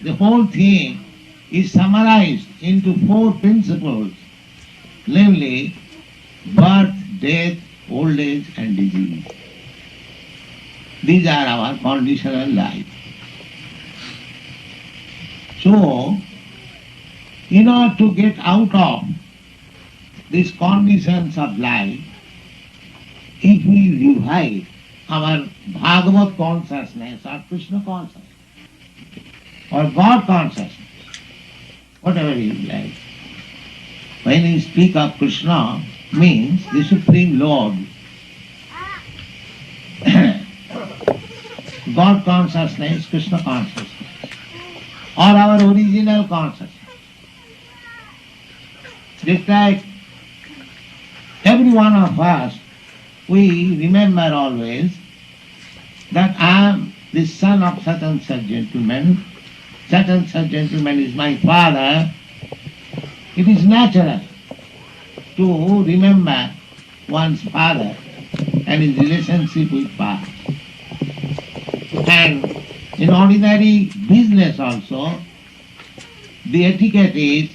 the whole thing is summarized into four principles, namely birth, death, old age and disease. These are our conditional life. So, in order to get out of these conditions of life, if we revive our Bhagavad consciousness or Krishna consciousness or God consciousness, whatever you like. When we speak of Krishna, means the Supreme Lord, God consciousness, Krishna consciousness, or our original consciousness. Just like every one of us, we remember always that I am the son of such and such gentleman. Such and such gentleman is my father. It is natural to remember one's father and his relationship with father. And in ordinary business also, the etiquette is,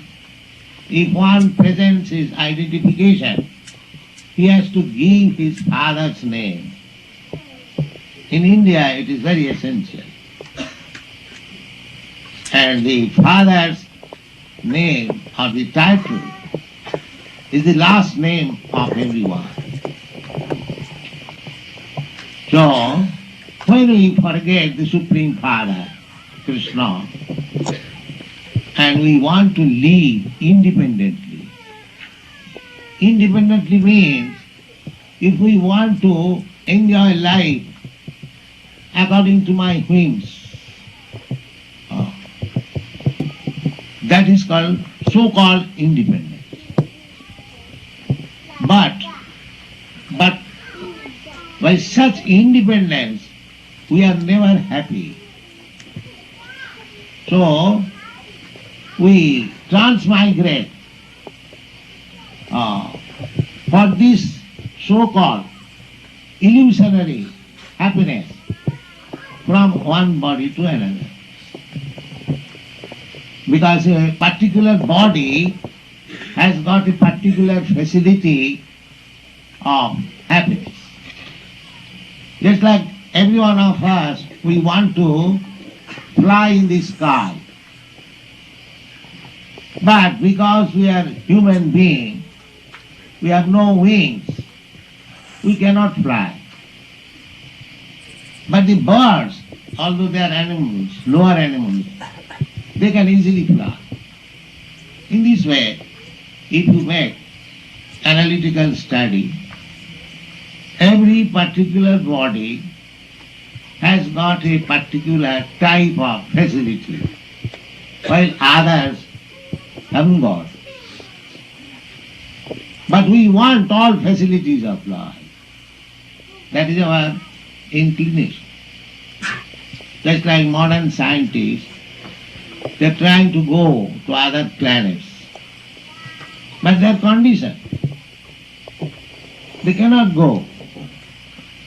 if one presents his identification, he has to give his father's name. In India it is very essential. And the father's name or the title is the last name of everyone. So, when we forget the Supreme Father, Krishna, and we want to live independently. Independently means, if we want to enjoy life according to my whims, that is called so-called independence. But by such independence, we are never happy. So, we transmigrate for this so-called illusionary happiness from one body to another. Because a particular body has got a particular facility of happiness. Just like every one of us, we want to fly in the sky. But because we are human beings, we have no wings, we cannot fly. But the birds, although they are animals, lower animals, they can easily fly. In this way, if you make analytical study, every particular body has got a particular type of facility, while others haven't got. But we want all facilities of life. That is our inclination. Just like modern scientists, they are trying to go to other planets. But they are conditioned. They cannot go.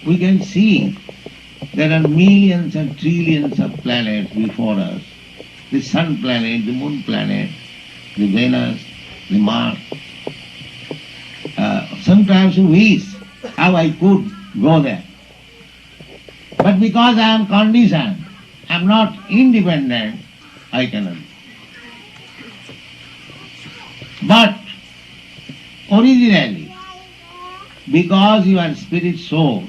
We can see there are millions and trillions of planets before us. The sun planet, the moon planet, the Venus, the Mars. Sometimes we wish how I could go there. But because I am conditioned, I am not independent, I cannot. But originally, because you are spirit soul,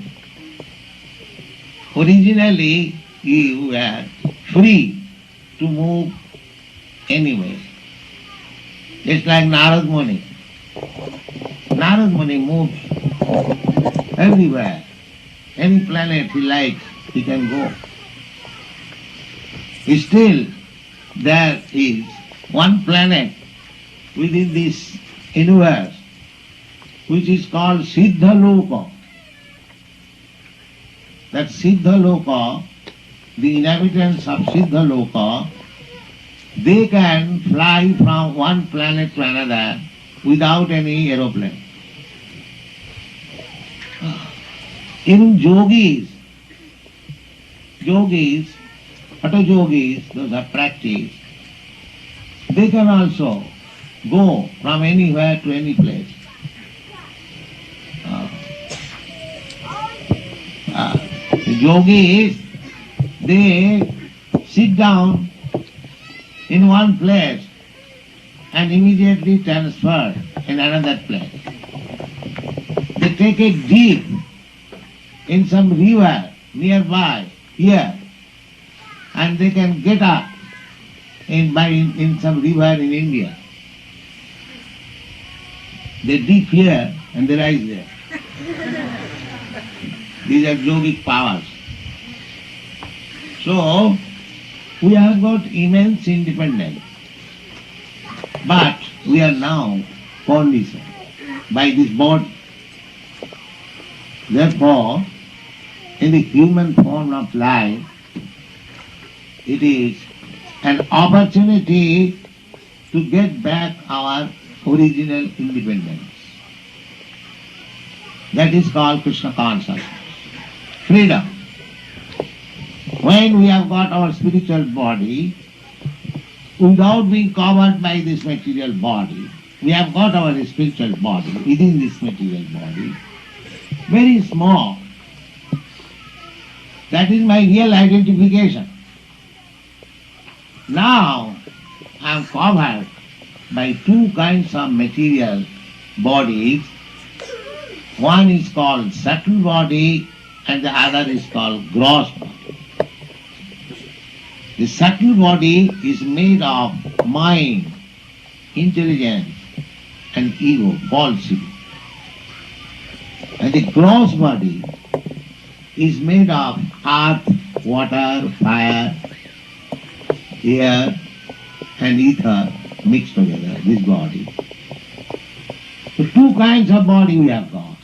originally you were free to move anywhere. It's like Narad Muni. Narad Muni moves everywhere. Any planet he likes, he can go. Still, there is one planet within this universe which is called Siddha Loka. That Siddha Loka, the inhabitants of Siddha Loka, they can fly from one planet to another without any aeroplane. Even yogis, Hata yogis, those are practice, they can also go from anywhere to any place. The yogis, they sit down in one place and immediately transfer in another place. They take a dip in some river nearby here, and they can get up in some river in India. They dip here and they rise there. These are yogic powers. So, we have got immense independence. But we are now conditioned by this body. Therefore, in the human form of life, it is an opportunity to get back our original independence. That is called Krishna consciousness. Freedom. When we have got our spiritual body, without being covered by this material body, we have got our spiritual body within this material body, very small. That is my real identification. Now I am covered by two kinds of material bodies. One is called subtle body and the other is called gross body. The subtle body is made of mind, intelligence and ego, falsity. And the gross body is made of earth, water, fire, air and ether mixed together, this body. So two kinds of body we have got.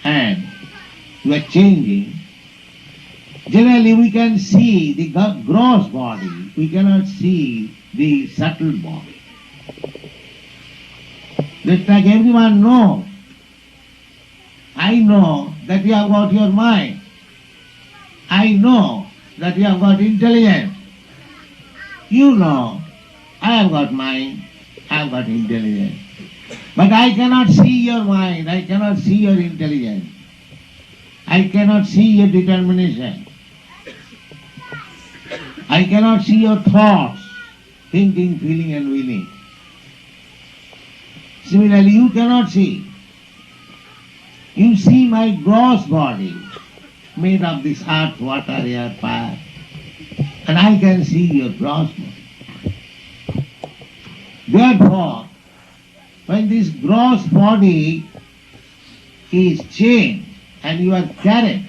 And we are changing. Generally we can see the gross body, we cannot see the subtle body. Just like everyone knows. I know that you have got your mind. I know that you have got intelligence. You know, I have got mind, I have got intelligence. But I cannot see your mind, I cannot see your intelligence. I cannot see your determination. I cannot see your thoughts, thinking, feeling and willing. Similarly, you cannot see. You see my gross body made of this earth, water, air, fire, and I can see your gross body. Therefore, when this gross body is changed and you are carried,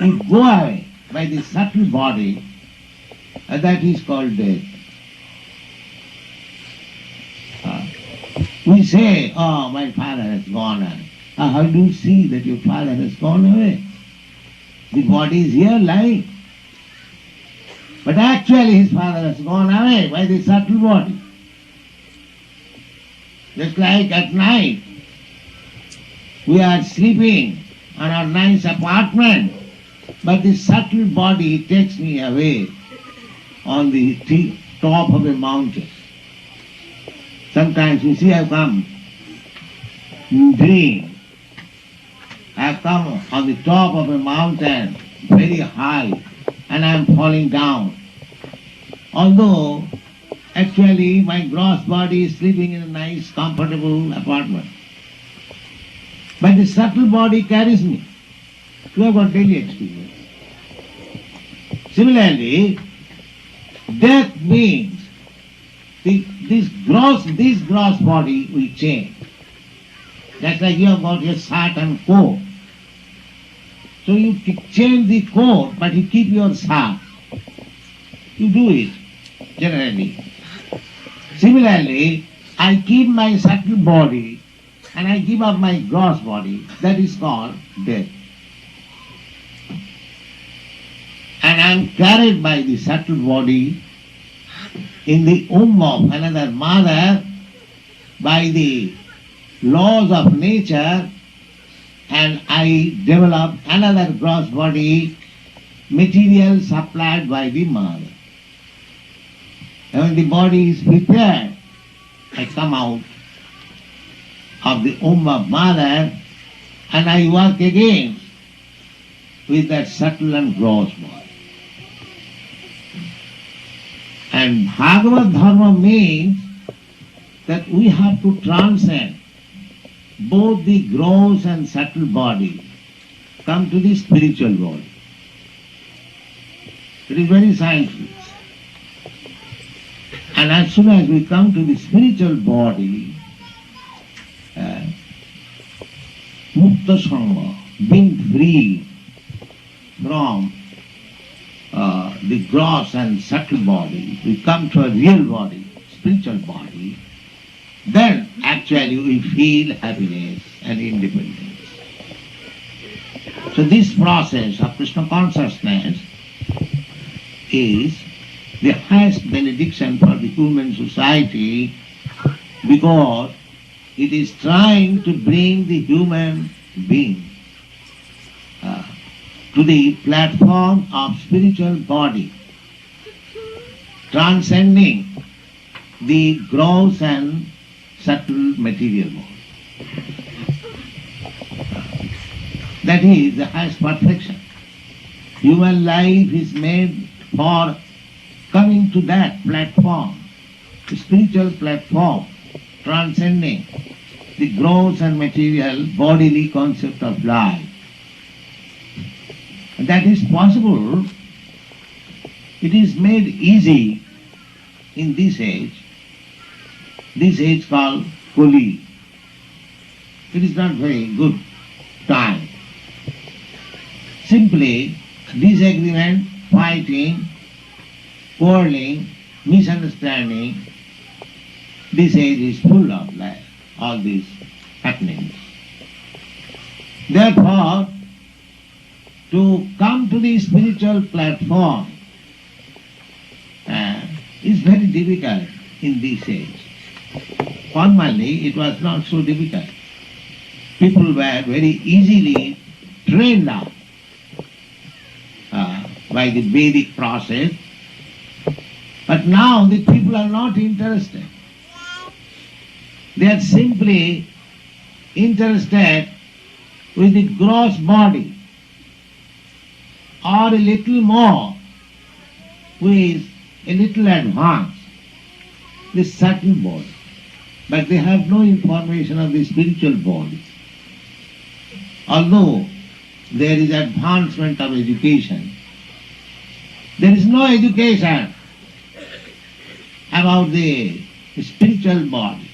you go away by the subtle body, and that is called death. We say, oh, my father has gone away. How do you see that your father has gone away? The body is here lying. But actually his father has gone away by the subtle body. Just like at night, we are sleeping on our nice apartment, but the subtle body takes me away on the top of a mountain. Sometimes you see I have come in dream. I have come on the top of a mountain, very high, and I am falling down. Although actually my gross body is sleeping in a nice, comfortable apartment. But the subtle body carries me. You have got daily experience. Similarly, death means this gross body will change. That's like you have got your shirt and coat. So you change the coat, but you keep your shirt. You do it, generally. Similarly, I keep my subtle body and I give up my gross body. That is called death. And I am carried by the subtle body in the womb of another mother by the laws of nature, and I develop another gross body material supplied by the mother. And when the body is prepared, I come out of the womb of mother and I work again with that subtle and gross body. And Bhagavad Dharma means that we have to transcend both the gross and subtle body, come to the spiritual body. It is very scientific. And as soon as we come to the spiritual body, Mukta Sangha, being free from the gross and subtle body, we come to a real body, spiritual body, then actually we feel happiness and independence. So this process of Krishna consciousness is the highest benediction for the human society because it is trying to bring the human being to the platform of spiritual body, transcending the gross and subtle material body. That is the highest perfection. Human life is made for coming to that platform, the spiritual platform, transcending the gross and material bodily concept of life. And that is possible. It is made easy in this age called Kali. It is not very good time. Simply disagreement, fighting, quarreling, misunderstanding, this age is full of all these happenings. Therefore, to come to the spiritual platform is very difficult in this age. Formerly, it was not so difficult. People were very easily trained up by the Vedic process, but now the people are not interested. They are simply interested with the gross body or a little more with a little advance, the subtle body. But they have no information of the spiritual body. Although there is advancement of education, there is no education about the spiritual body.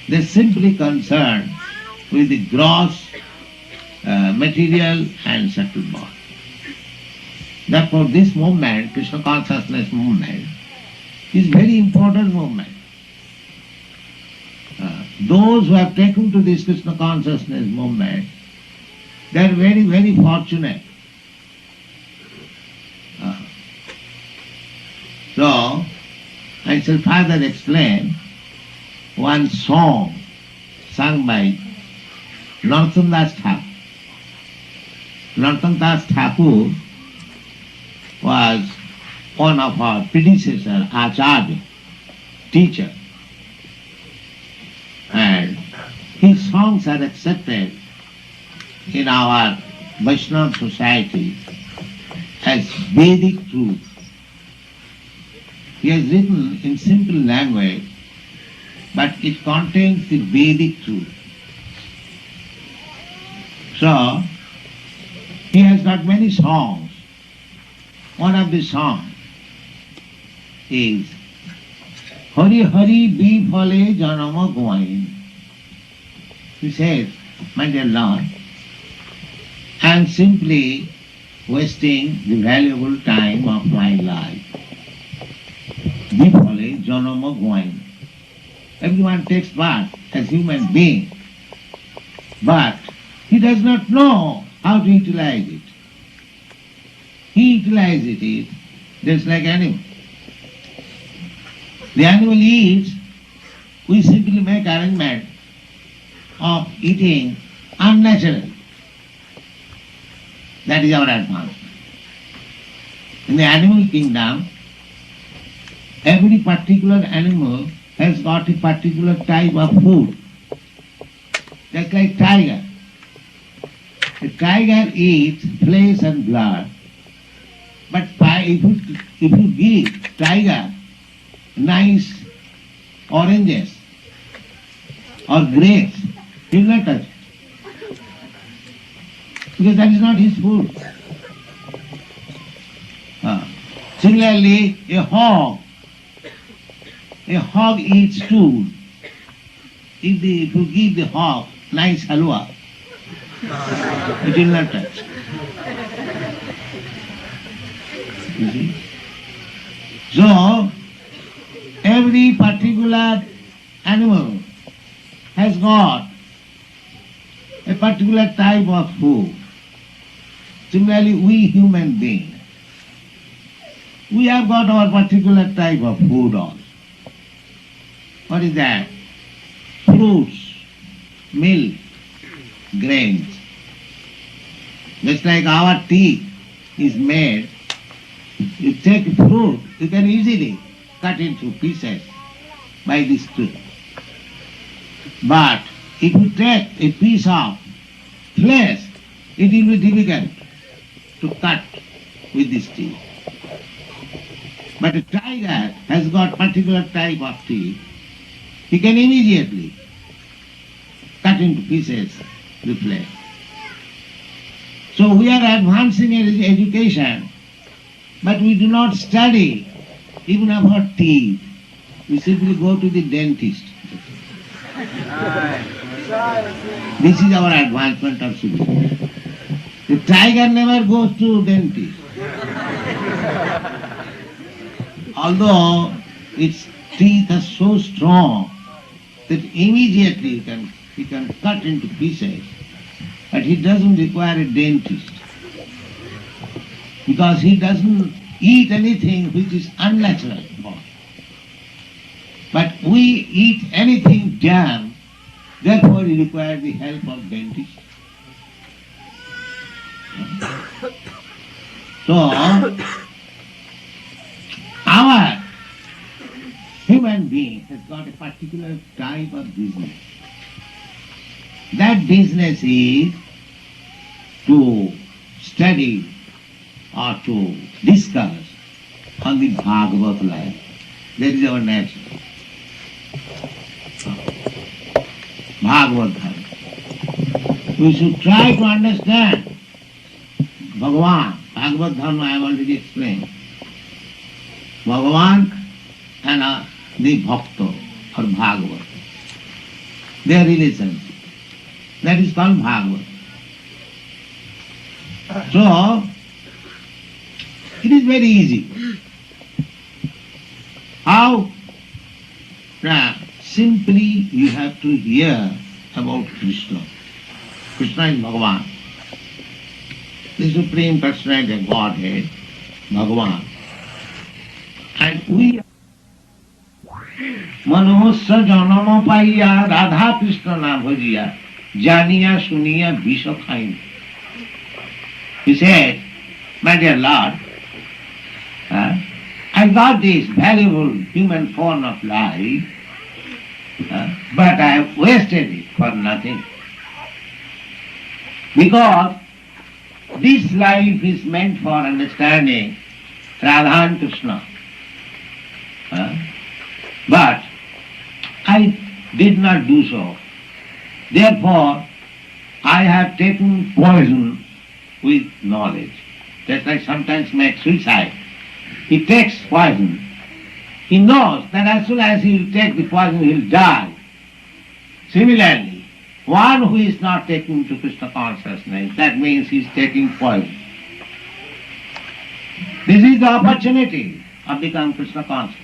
They are simply concerned with the gross material and subtle body. Therefore this movement, Krishna consciousness movement, is very important movement. Those who have taken to this Krishna consciousness movement, they are very, very fortunate. So, I shall further explain one song sung by Narottam Das Thakur. Narottam Das Thakur was one of our predecessor, Acharya, teacher. And his songs are accepted in our Vaishnava society as Vedic truth. He has written in simple language, but it contains the Vedic truth. So, he has got many songs. One of the songs is Hari Hari Bifale Janama Gwain. He says, my dear Lord, I am simply wasting the valuable time of my life. Bifale Janama Gwain. Everyone takes birth as human being, but he does not know how to utilize it. He utilizes it just like animal. The animal eats, we simply make arrangement of eating unnaturally. That is our advancement. In the animal kingdom, every particular animal has got a particular type of food. Just like tiger. The tiger eats flesh and blood. But if you give tiger nice oranges or grapes, he will not touch it. Because that is not his food. Similarly, a hog eats stool. If you give the hog nice halwa, it will not touch. You see? So, every particular animal has got a particular type of food. Similarly, we human beings, we have got our particular type of food also. What is that? Fruits, milk, grains. Just like our tea is made, you take fruit, you can easily cut into pieces by this tool. But if you take a piece of flesh, it will be difficult to cut with this teeth. But a tiger has got particular type of teeth. He can immediately cut into pieces the flesh. So we are advancing in education, but we do not study even about teeth. We simply go to the dentist. This is our advancement of civilization. The tiger never goes to dentist. Although its teeth are so strong that immediately he can cut into pieces, but he doesn't require a dentist because he doesn't eat anything which is unnatural for him. But we eat anything jam, therefore we require the help of dentist. So, our human being has got a particular type of business. That business is to study or to discuss on the Bhagavad life. That is our nature. Bhagavad Dharma. We should try to understand Bhagavan. Bhagavad Dharma I have already explained. Bhagavan and the Bhakta or Bhagavad. Their relationship. That is called Bhagavad. So, it is very easy. How? Simply you have to hear about Krishna. Krishna is Bhagavan. The Supreme Personality of Godhead, Bhagavan. And we Manusya janama paiya Radha Krishna na bhajiya janiya suniya visha khain. He said, my dear Lord, I got this valuable human form of life, but I have wasted it for nothing. Because this life is meant for understanding Radha and Krishna. But I did not do so. Therefore, I have taken poison with knowledge. Just like sometimes makes suicide. He takes poison. He knows that as soon as he will take the poison, he will die. Similarly, one who is not taking to Krishna consciousness, that means he is taking poison. This is the opportunity of becoming Krishna conscious.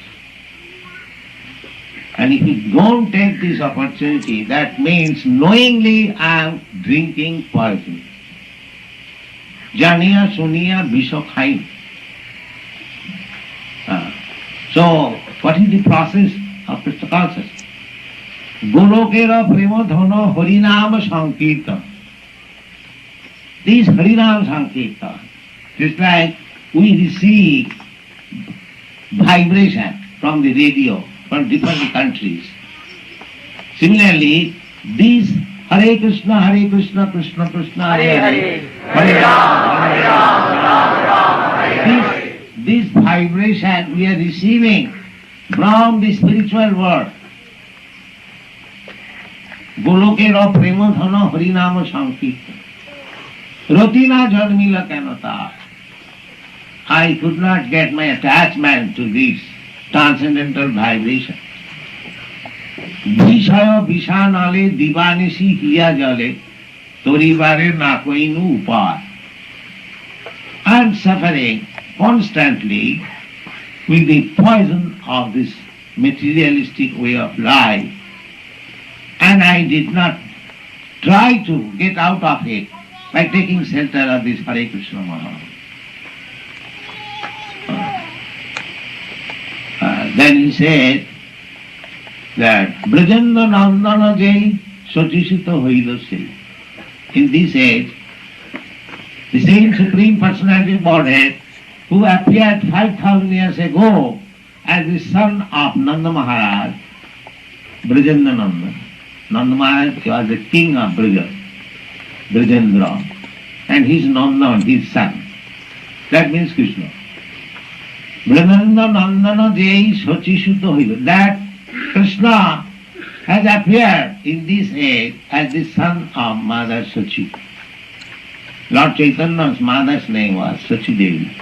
And if you don't take this opportunity, that means knowingly I am drinking poison. Janiya suniya visha khain. So, what is the process of Krishna consciousness? Golokera prema dhana harinama sankirtan. This Harinam Sankirtan, just like we receive vibration from the radio from different countries. Similarly, this Hare Krishna, Krishna Krishna, Hare Hare, Hare Rama, this vibration we are receiving from the spiritual world. Golokera Premadhana Harinama Sankirtan. Rotina Janmila Kanata. I could not get my attachment to this transcendental vibration. Vishaya Vishanale Divanisi Hiya Jale Toribare Nakoinu Upar. I am suffering constantly with the poison of this materialistic way of life, and I did not try to get out of it by taking shelter of this Hare Krishna Maha. Then he said that Brajanda Nandana Jai Sotisita Hoila Se. In this age, the same Supreme Personality of Godhead who appeared 5,000 years ago as the son of Nanda Maharaj, Brajanda Nanda. Nanda Maharaj was the king of Braja, Brajendra, and his Nanda, his son. That means Krishna. Brajanda Nandana Jai Sotishuta Hoila. That Krishna has appeared in this age as the son of Mother Sachi. Lord Chaitanya's mother's name was Sachi Devi.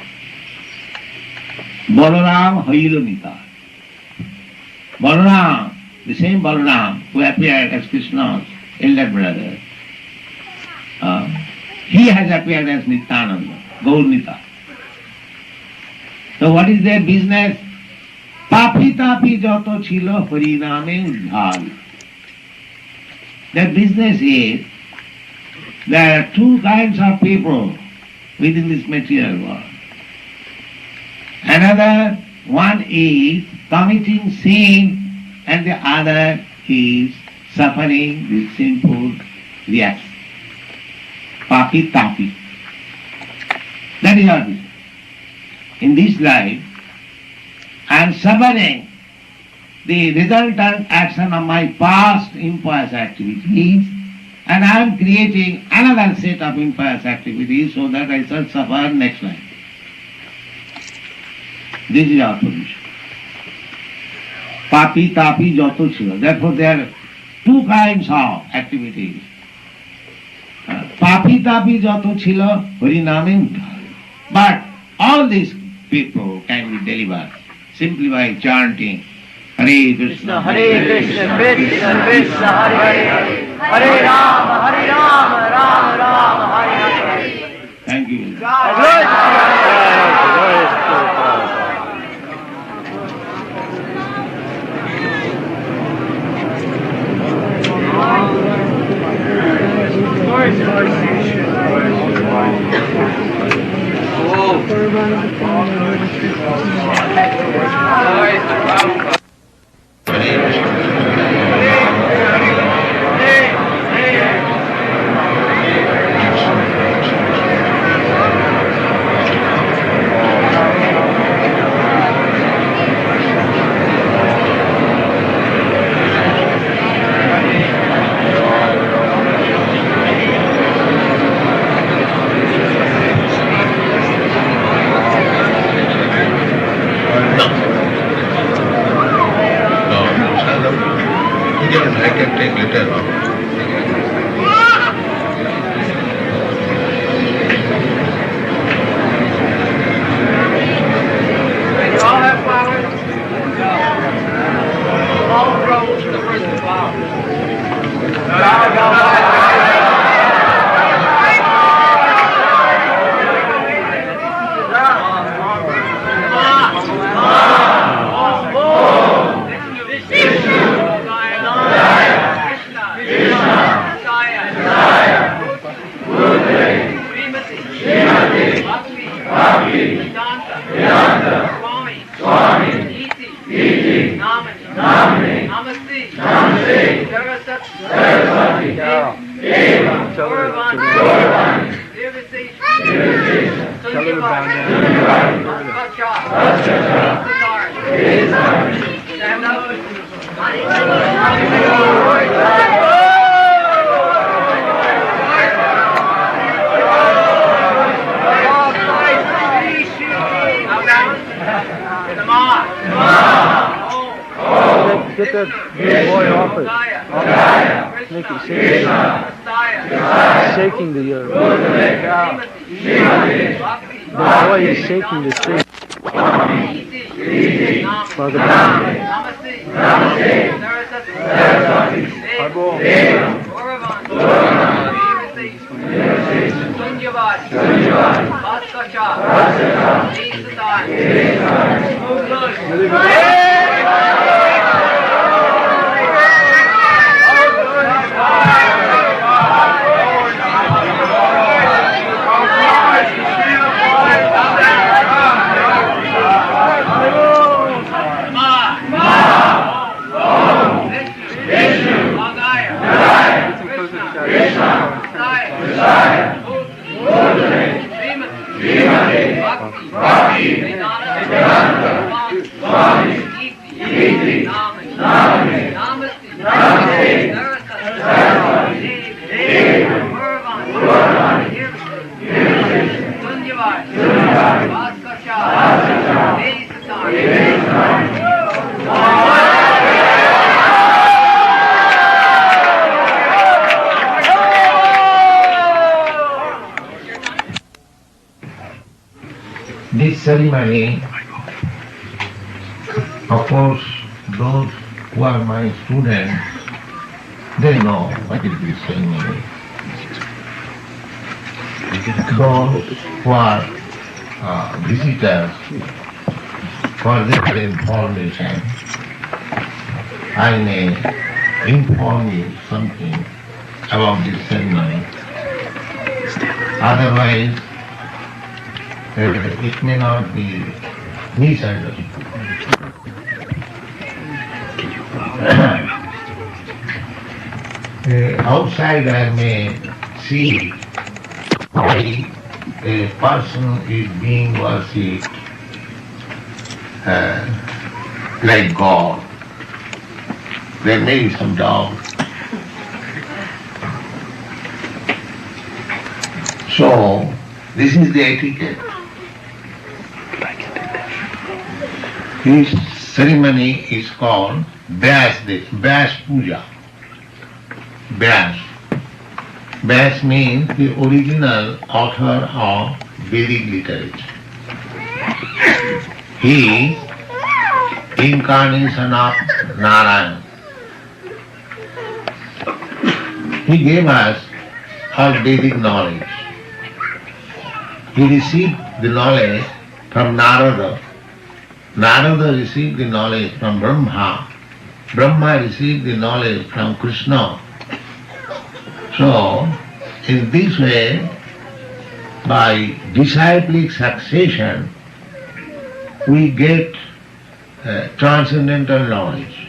Balaram Hailonita. Balaram, the same Balaram who appeared as Krishna's elder brother, he has appeared as Nityananda, Gaurnita. So what is their business? Papi tapi joto chilo hariname udhal. Their business is, there are two kinds of people within this material world. Another one is committing sin, and the other is suffering with sinful reaction. Papi tapi. That is our business. In this life, I am suffering the resultant action of my past impious activities, and I am creating another set of impious activities so that I shall suffer next life. This is our position. Papi tapi joto chilo. Therefore there are two kinds of activities. Papi tapi joto chilo hariname udhar. But all these people can be delivered simply by chanting Hare Krishna, Hare Krishna, Krishna Krishna, Hare Hare, Hare Rama, Rama Rama, Hare Hare. Thank you. I can take later on. You all have flowers? All rows for the first flower. Bhaktivedanta, Swami, Namani, Namaste, Saraswati, Deva, Gauravani, Tell her to bow down. Stand up. Get that little boy off it. Make it shaking the boy is shaking the tree. Father This ceremony, of course, those who are my students, they know what is this ceremony. Those who are visitors, for their information, I may inform you something about this ceremony. Otherwise, it may not be misunderstood. Outside I may see a person is being worshipped like God. There may be some doubt. So, this is the etiquette. This ceremony is called Vyas Puja. Vyas. Vyas means the original author of Vedic literature. He is incarnation of Narayana. He gave us all Vedic knowledge. He received the knowledge from Narada. Narada received the knowledge from Brahma. Brahma received the knowledge from Krishna. So, in this way, by disciplic succession, we get transcendental knowledge.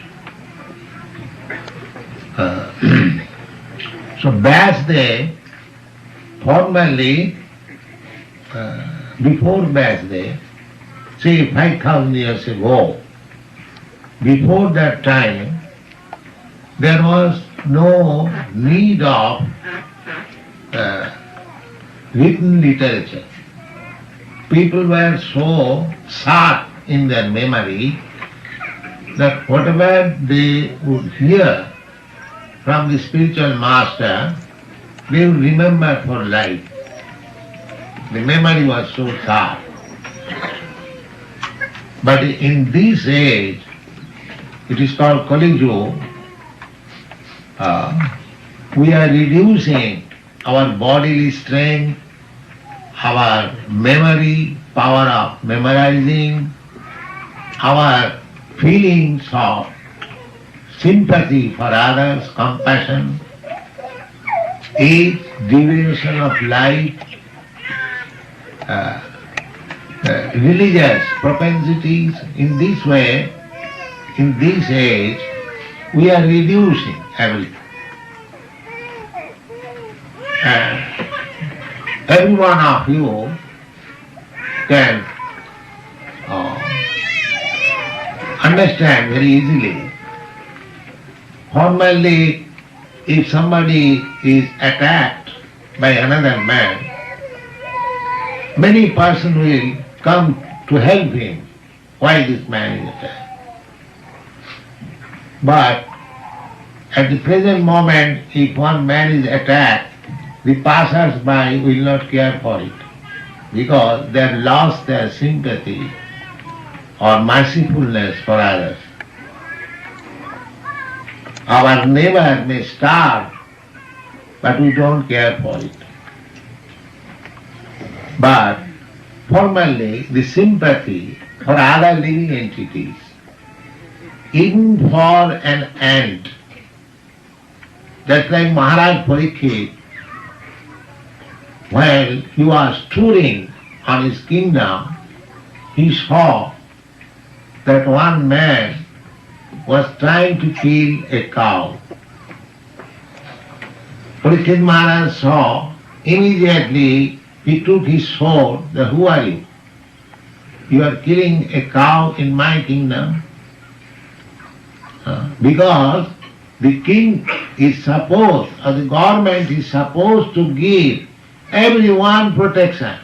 So, Vyas Day, formally, before Vyas Day, say 5,000 years ago, before that time, there was no need of written literature. People were so sharp in their memory that whatever they would hear from the spiritual master, they would remember for life. The memory was so sharp. But in this age, it is called Kali Yuga, we are reducing our bodily strength, our memory, power of memorizing, our feelings of sympathy for others, compassion, age, duration of life, religious propensities. In this way, in this age, we are reducing everything. And every one of you can understand very easily. Formerly, if somebody is attacked by another man, many persons will come to help him. Why this man is attacked? But at the present moment, if one man is attacked, the passers-by will not care for it, because they have lost their sympathy or mercifulness for others. Our neighbor may starve, but we don't care for it. But formerly, the sympathy for other living entities, even for an ant, that's like Maharaj Parikshit, while he was touring on his kingdom, he saw that one man was trying to kill a cow. Parikshit Maharaj saw, immediately he took his sword, who are you? You are killing a cow in my kingdom? Because the king is supposed, or the government is supposed to give everyone protection.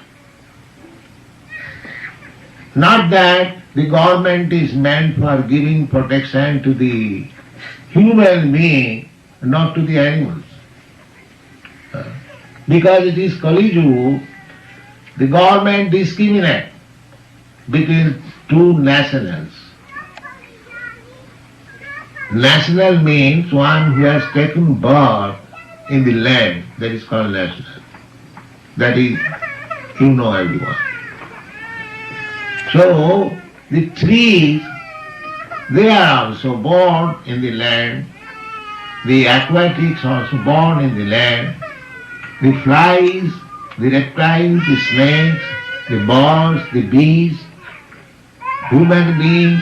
Not that the government is meant for giving protection to the human being, not to the animals. Because it is Kali Yuga, the government discriminates between two nationals. National means one who has taken birth in the land, that is called national. That is, you know everyone. So, the trees, they are also born in the land. The aquatics are also born in the land. The flies, the reptiles, the snakes, the birds, the bees, human beings,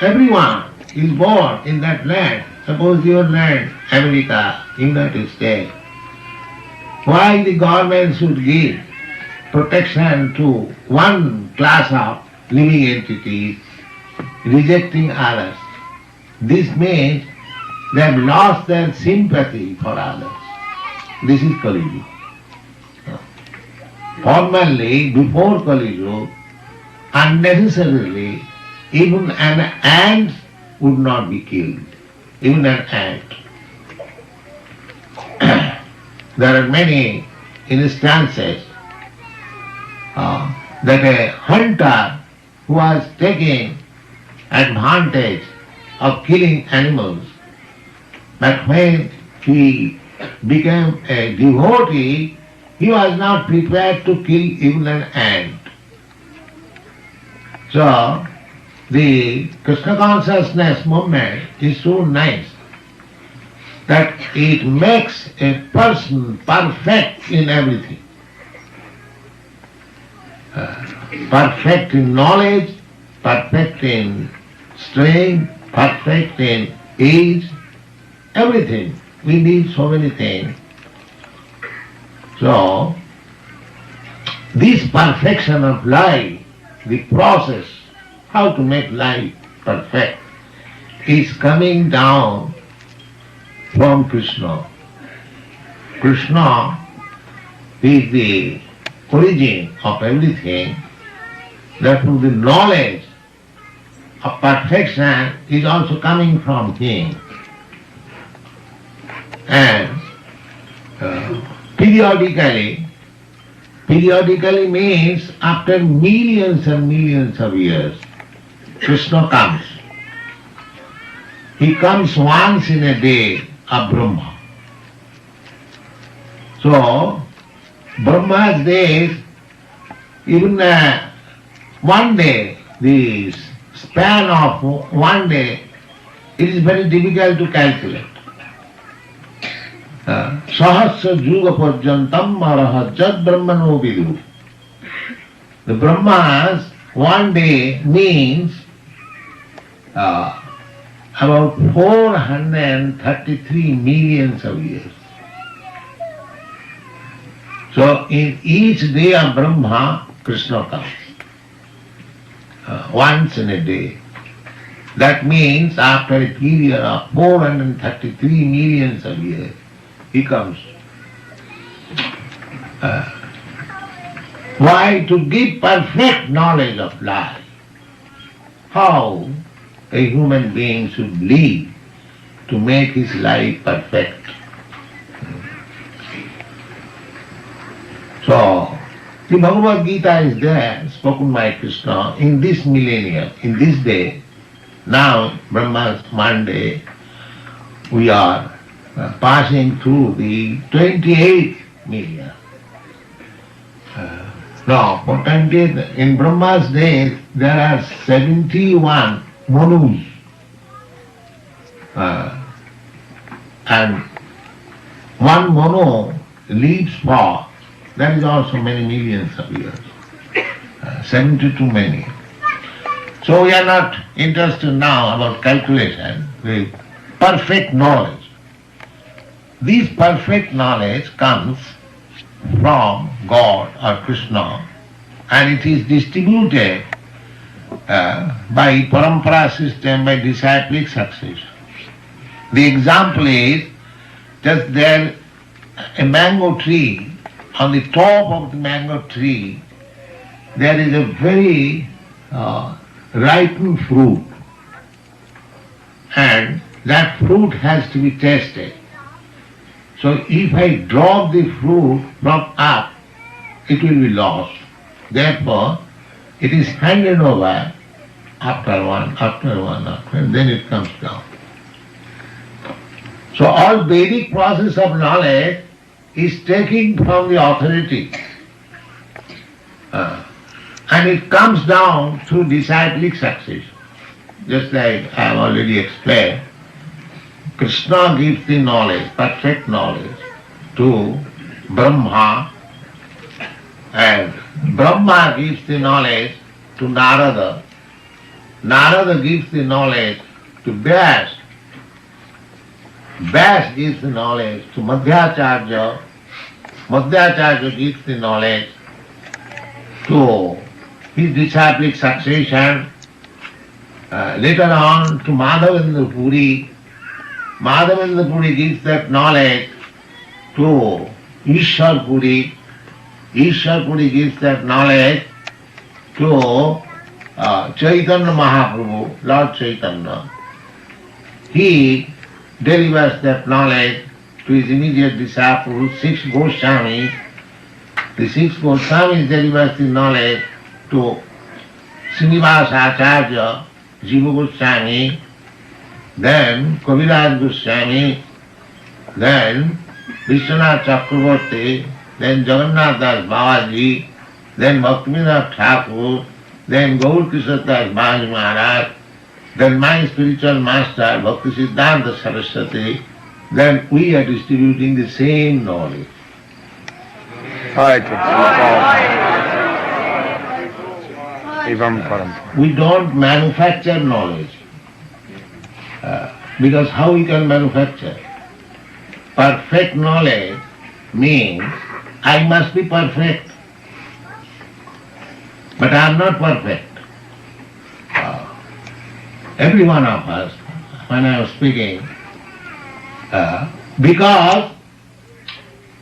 everyone is born in that land. Suppose your land, America, United States. Why the government should give protection to one class of living entities, rejecting others? This means they have lost their sympathy for others. This is Kali Yuga. Formerly, before Kali Yuga, unnecessarily, even an ant would not be killed. Even an ant. There are many instances that a hunter who was taking advantage of killing animals, but when he became a devotee, he was not prepared to kill even an ant. So, the Krishna consciousness movement is so nice that it makes a person perfect in everything. Perfect in knowledge, perfect in strength, perfect in age, everything. We need so many things. So, this perfection of life, the process, how to make life perfect, is coming down from Krishna. Krishna is the origin of everything. Therefore the knowledge of perfection is also coming from him. And periodically means after millions and millions of years, Krishna comes. He comes once in a day of Brahma. So, Brahma's days, even one day, the span of one day, it is very difficult to calculate. Sahasra Juga Parjantam Maraha Jad Brahmano Vidu. The Brahmas, one day means about 433 millions of years. So in each day of Brahma, Krishna comes. Once in a day. That means after a period of 433 millions of years, he comes. Why? To give perfect knowledge of life. How a human being should live to make his life perfect. So, the Bhagavad Gita is there, spoken by Krishna in this millennium, in this day. Now, Brahma's Monday, we are passing through the 28th million. Now, for 28th, in Brahma's day, there are 71 Manus. And one Manu lives for, that is also many millions of years. 72 many. So we are not interested now about calculation, the perfect knowledge. This perfect knowledge comes from God or Krishna, and it is distributed by parampara system, by disciplic succession. The example is just there a mango tree, on the top of the mango tree there is a very ripened fruit, and that fruit has to be tasted. So if I drop the fruit from up, it will be lost. Therefore, it is handed over after one, and then it comes down. So all Vedic process of knowledge is taken from the authority. And it comes down through disciplic succession. Just like I have already explained, Krishna gives the knowledge, perfect knowledge, to Brahma, and Brahma gives the knowledge to Narada. Narada gives the knowledge to Vyas. Vyas gives the knowledge to Madhyacharya. Madhyacharya gives the knowledge to his disciplic succession. Later on to Madhavendra Puri. Madhavendra Puri gives that knowledge to Ishwar Puri. Ishwar Puri gives that knowledge to Chaitanya Mahaprabhu, Lord Chaitanya. He delivers that knowledge to his immediate disciples, 6 Goswamis. The 6 Goswamis delivers the knowledge to Srinivasa Acharya, Jiva Goswami, then Kaviraj Goswami, then Vishwanath Chakravarti, then Jagannath Das Babaji, then Bhaktivedanta Thakur, then Gaur Krishna Das Maharaj, then my spiritual master Bhaktisiddhanta Saraswati, then we are distributing the same knowledge. We don't manufacture knowledge. Because how we can manufacture? Perfect knowledge means I must be perfect. But I am not perfect. Every one of us, when I was speaking, because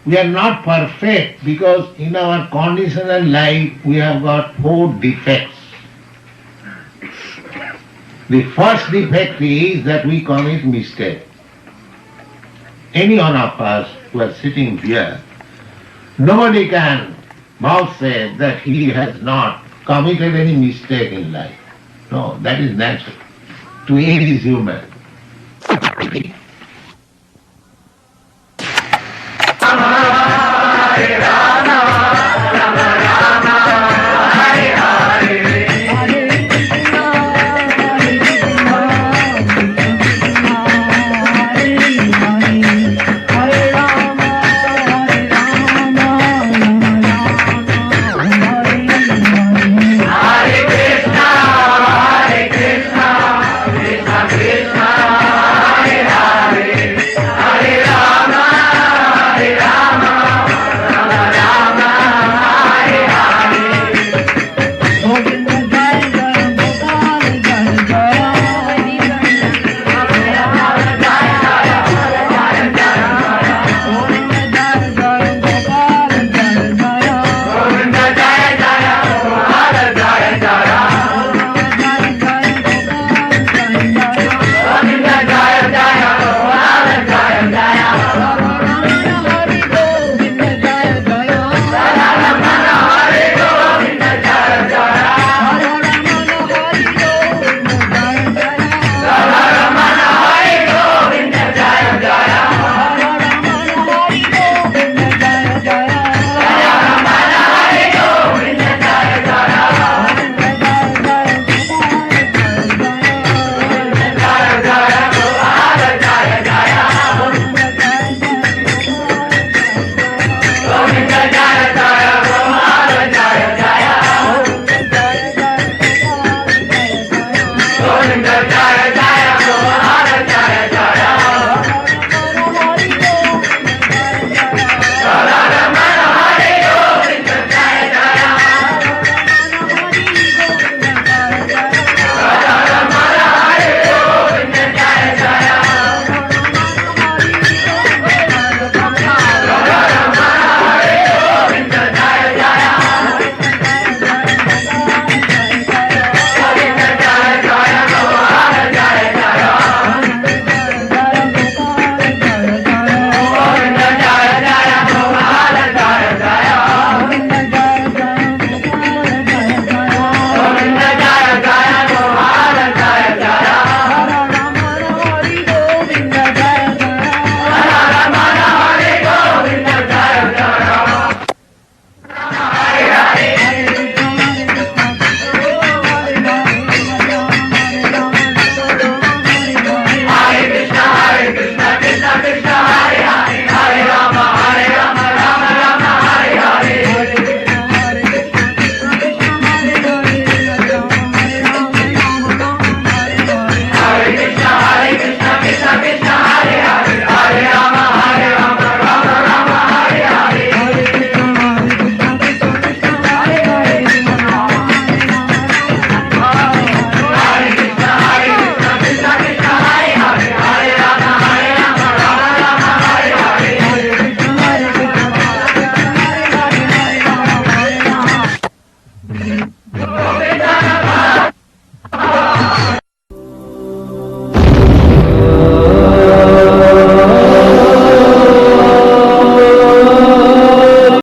we are not perfect, because in our conditional life we have got 4 defects. The first defect is that we commit mistake. Any one of us who are sitting here, nobody can vouchsafe that he has not committed any mistake in life. No, that is natural. To err is human.